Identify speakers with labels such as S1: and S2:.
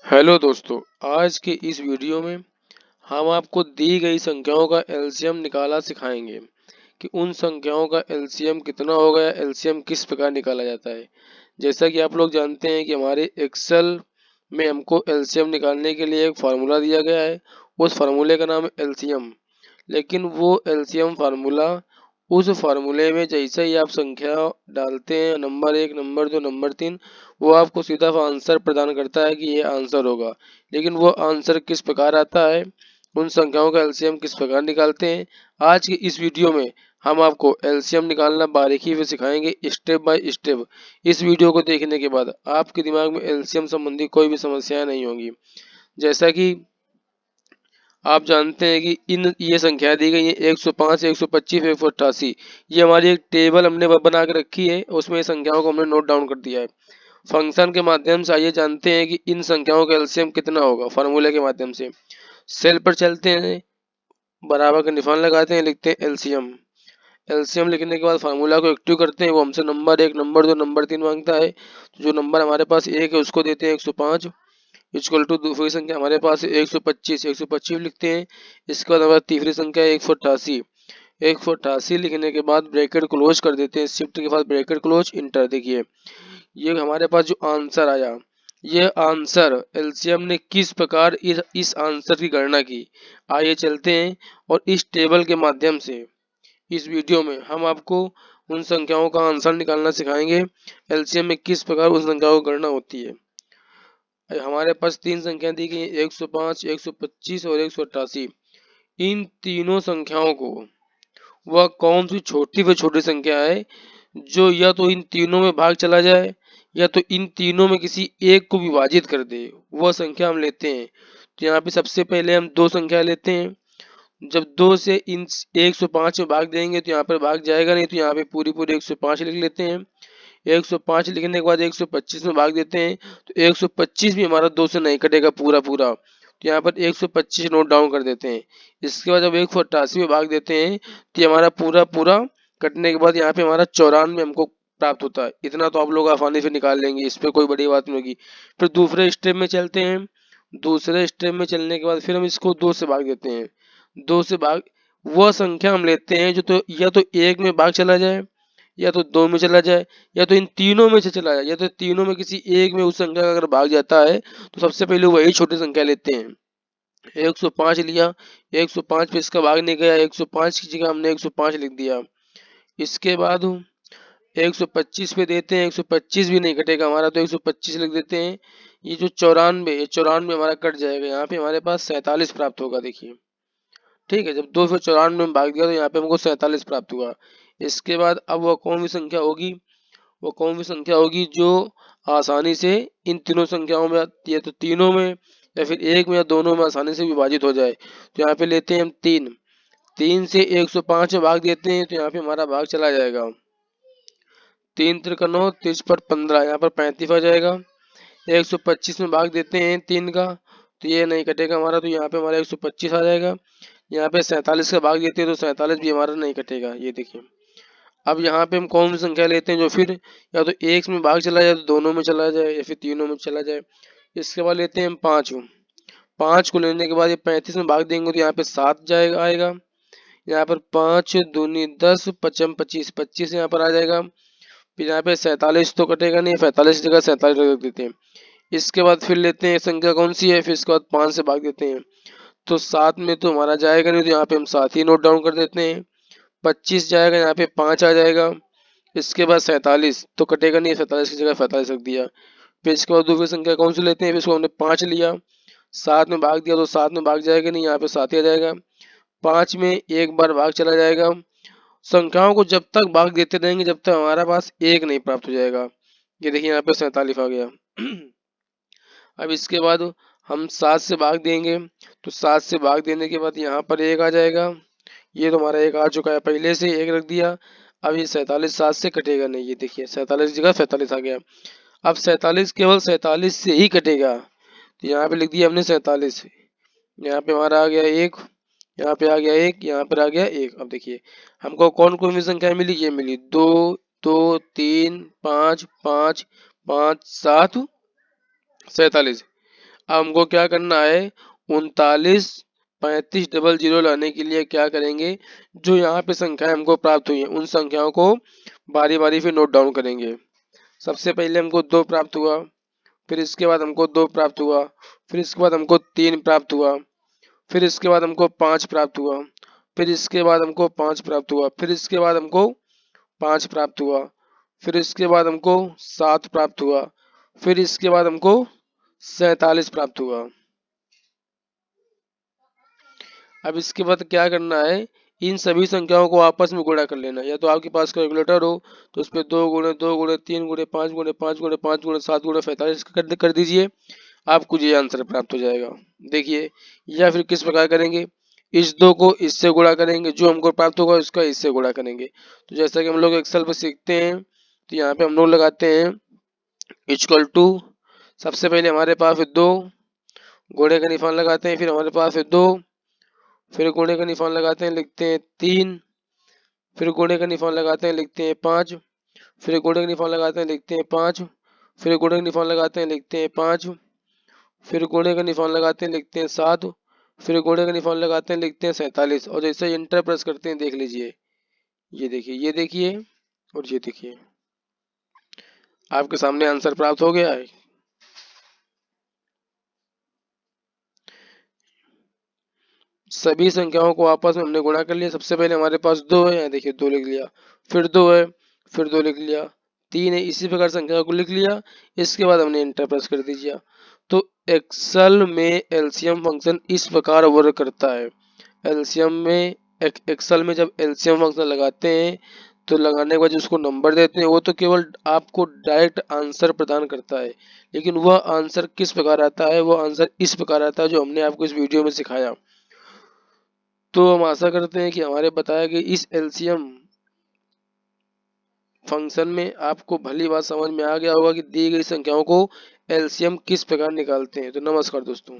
S1: Hello दोस्तों, आज के इस वीडियो में हम आपको दी गई संख्याओं का एलसीएम निकाला सिखाएंगे कि उन संख्याओं का एलसीएम कितना होगा या एलसीएम किस प्रकार निकाला जाता है। जैसा कि आप लोग जानते हैं कि हमारे एक्सेल में हमको एलसीएम निकालने के लिए एक फार्मूला दिया गया है। उस फार्मूले का नाम है एलसीएम। लेकिन वो एलसीएम फार्मूला, उस फार्मूले में जैसे ही आप संख्या डालते हैं, नंबर 1, नंबर 2, नंबर 3, वो आपको सीधा आंसर प्रदान करता है कि ये आंसर होगा। लेकिन वो आंसर किस प्रकार आता है, उन संख्याओं का एलसीएम किस प्रकार निकालते हैं, आज की इस वीडियो में हम आपको एलसीएम निकालना बारीकी से सिखाएंगे, स्टेप बाय स्टेप। इस वीडियो को देखने के बाद आपके दिमाग में एलसीएम संबंधी कोई भी समस्याएं नहीं होंगी। जैसा कि आप जानते हैं कि इन ये संख्या दी गई है 105, 125, 188। ये हमारी एक टेबल हमने बना के रखी है, उसमें संख्याओं को हमने नोट डाउन कर दिया है। फंक्शन के माध्यम से आइए जानते हैं कि इन संख्याओं का एलसीएम कितना होगा। फार्मूले के माध्यम से सेल पर चलते हैं, बराबर का निशान लगाते हैं, लिखते हैं एलसीएम। एलसीएम लिखने के बाद फार्मूला को एक्टिव करते हैं। वो हमसे नंबर 1, नंबर 2, नंबर 3 मांगता है। तो जो नंबर हमारे पास 1 है उसको देते हैं 105 इक्वल टू दूसरी संख्या हमारे पास है 125, 125 लिखते हैं। इसके बाद हमारी तीसरी संख्या है 188। 188 लिखने के बाद ब्रैकेट क्लोज कर देते हैं, शिफ्ट के बाद ब्रैकेट क्लोज, इंटर। देखिए ये हमारे पास जो आंसर आया, ये आंसर एलसीएम ने किस प्रकार इस आंसर की गणना की। आइए चलते हैं और इस टेबल के माध्यम से इस वीडियो में हम आपको उन संख्याओं का आंसर निकालना सिखाएंगे। एलसीएम में किस प्रकार उन संख्याओं की गणना होती है। हमारे पास तीन संख्या दी गई है, 105, 125 और 188। इन तीनों संख्याओं को वह कौन सी छोटी व छोटी संख्या है जो या तो इन तीनों में भाग चला जाए या तो इन तीनों में किसी एक को विभाजित कर दे, वह संख्या हम लेते हैं। तो यहाँ पे सबसे पहले हम दो संख्या लेते हैं। जब दो से इन 105 में भाग देंगे तो यहाँ पर भाग जाएगा नहीं, तो यहाँ पे पूरी पूरी 105 लिख लेते हैं। 105 लिखने के बाद 125 में भाग देते हैं तो 125 भी हमारा 2 से नहीं कटेगा पूरा पूरा, तो यहाँ पर 125 नोट डाउन कर देते हैं। इसके बाद जब 188 में भाग देते हैं तो ये हमारा पूरा पूरा कटने के बाद यहाँ पे हमारा 94 हमको प्राप्त होता है। इतना तो आप लोग आसानी से निकाल लेंगे, इस पर कोई बड़ी बात नहीं होगी। फिर दूसरे स्टेप में चलते हैं। दूसरे स्टेप में चलने के बाद फिर हम इसको 2 से भाग देते हैं। 2 से भाग वह संख्या हम लेते हैं जो तो या तो एक में भाग चला जाए या तो दो में चला जाए या तो इन तीनों में से चला जाए, या तो तीनों में किसी एक में उस संख्या का अगर भाग जाता है तो सबसे पहले वही छोटी संख्या लेते हैं। 105 लिया, 105 पे इसका भाग नहीं गया, 105 की जगह हमने 105 लिख दिया। इसके बाद 125 पे देते हैं, 125 भी नहीं कटेगा हमारा, तो 125 लिख देते हैं। ये जो 94, ये 94 हमारा कट जाएगा, यहाँ पे हमारे पास 47 प्राप्त होगा। देखिए ठीक है, जब 294 में भाग दिया तो यहाँ पे हमको 47 प्राप्त हुआ। इसके बाद अब वह कौन सी संख्या होगी, वो कौन सी संख्या होगी जो आसानी से इन तीनों संख्याओं में या तो तीनों में या फिर एक में या दोनों में आसानी से विभाजित हो जाए। तो यहाँ पे लेते हैं हम 3। 3 से 105 में भाग देते हैं तो यहाँ पे हमारा भाग चला जाएगा। 3 त्रिक 9, 30 पर 15, यहाँ पर 35 आ जाएगा। 125 में भाग देते हैं 3 का तो ये नहीं कटेगा हमारा, तो यहाँ पे हमारा 125 आ जाएगा। यहाँ पे 47 का भाग देते हैं तो 47 भी हमारा नहीं कटेगा। ये देखिए अब यहाँ पे हम कौन सी संख्या लेते हैं जो फिर या तो एक में भाग चला जाए, तो दोनों में चला जाए या फिर तीनों में चला जाए। इसके बाद लेते हैं हम 5। 5 को लेने के बाद ये 35 में भाग देंगे तो यहाँ पे 7 जाएगा आएगा। यहाँ पर 5 दूनी 10, 5 25, 25 यहाँ पर आ जाएगा। फिर यहाँ पे 47 तो कटेगा नहीं, 45 जगह 47 रख देते हैं। इसके बाद फिर लेते हैं संख्या कौन सी है, फिर इसके बाद 5 से भाग देते हैं तो 7 में तो हमारा जाएगा नहीं, तो यहाँ पे हम 7 ही नोट डाउन कर देते हैं। 25 जाएगा, यहाँ पे 5 आ जाएगा। इसके बाद 47 तो कटेगा नहीं, 47 की जगह 45 रख दिया। फिर इसके बाद दूसरी संख्या कौन सी लेते हैं, फिर इसको हमने 5 लिया, 7 में भाग दिया तो 7 में भाग जाएगा नहीं, यहाँ पे 7 ही आ जाएगा। 5 में एक बार भाग चला जाएगा। संख्याओं को जब तक भाग देते रहेंगे जब तक हमारा पास एक नहीं प्राप्त हो जाएगा। ये देखिए यहाँ पे 47 आ गया। अब इसके बाद हम 7 से भाग देंगे तो 7 से भाग देने के बाद यहाँ पर एक आ जाएगा। ये तो हमारा एक आ चुका है, पहले से एक रख दिया। अब ये 47 7 से कटेगा नहीं, ये देखिए 47 की जगह 47 आ गया। अब 47 केवल 47 से ही कटेगा, तो यहाँ पे लिख दिया हमने 47। यहाँ पे हमारा आ गया एक, यहाँ पे आ गया एक, यहाँ पर आ गया एक। अब देखिए हमको कौन कौन सी संख्या मिली, ये मिली 2, 2, 3, 5, 5, 5, 7, 47। अब हमको क्या करना है, 39 35 00 लाने के लिए क्या करेंगे, जो यहाँ पे संख्याएं हमको प्राप्त हुई हैं उन संख्याओं को बारी बारी से नोट डाउन करेंगे। सबसे पहले हमको 2 प्राप्त हुआ, फिर इसके बाद हमको 2 प्राप्त हुआ, फिर इसके बाद हमको 3 प्राप्त हुआ, फिर इसके बाद हमको 5 प्राप्त हुआ, फिर इसके बाद हमको 5 प्राप्त हुआ, फिर इसके बाद हमको 5 प्राप्त हुआ, फिर इसके बाद हमको 7 प्राप्त हुआ, फिर इसके बाद हमको 47 प्राप्त हुआ। अब इसके बाद क्या करना है, इन सभी संख्याओं को आपस में गुणा कर लेना। या तो आपके पास कैलकुलेटर हो तो उस पर 2 गुणे 2 गुणे 3 गुणे 5 गुणे 5 गुणे 5 गुणे 7 गुणे 45 कर दीजिए, आपको ये आंसर प्राप्त हो जाएगा। देखिए, या फिर किस प्रकार करेंगे, इस 2 को इससे गुणा करेंगे, जो हमको प्राप्त होगा उसका इससे गुणा करेंगे। तो जैसा कि हम लोग एक्सेल पर सीखते हैं, तो यहाँ पे हम लोग लगाते हैं इक्वल टू, सबसे पहले हमारे पास 2 गुणे का निशान लगाते हैं, फिर हमारे पास 2, फिर गुणे का निशान लगाते हैं, लिखते हैं 3, फिर गुणे का निशान लगाते हैं, लिखते हैं 5, फिर गुणे का निशान लगाते हैं, लिखते हैं 5, फिर गुणे का निशान लगाते हैं, लिखते हैं 5, फिर गुणे का निशान लगाते हैं, लिखते हैं 7, फिर गुणे का निशान लगाते हैं, लिखते हैं 47। और जैसे इंटर प्रेस करते हैं, देख लीजिए, ये देखिए, ये देखिए और ये देखिए, आपके सामने आंसर प्राप्त हो गया है। सभी संख्याओं को आपस में हमने गुणा कर लिया। सबसे पहले हमारे पास 2 है, यहाँ देखिए 2 लिख लिया, फिर 2 है, फिर 2 लिख लिया, 3 है, इसी प्रकार संख्या को लिख लिया। इसके बाद हमने इंटर प्रेस कर दीजिए। तो एक्सेल में एलसीएम फंक्शन इस प्रकार वर्क करता है। एलसीएम में एक्सेल में जब एलसीएम फंक्शन लगाते हैं तो लगाने के बाद जो उसको नंबर देते हैं वो तो केवल आपको डायरेक्ट आंसर प्रदान करता है, लेकिन वह आंसर किस प्रकार आता है, वह आंसर इस प्रकार आता है जो हमने आपको इस वीडियो में सिखाया। तो हम आशा करते हैं कि हमारे बताए गए इस एलसीएम फंक्शन में आपको भली बात समझ में आ गया होगा कि दी गई संख्याओं को एलसीएम किस प्रकार निकालते हैं। तो नमस्कार दोस्तों।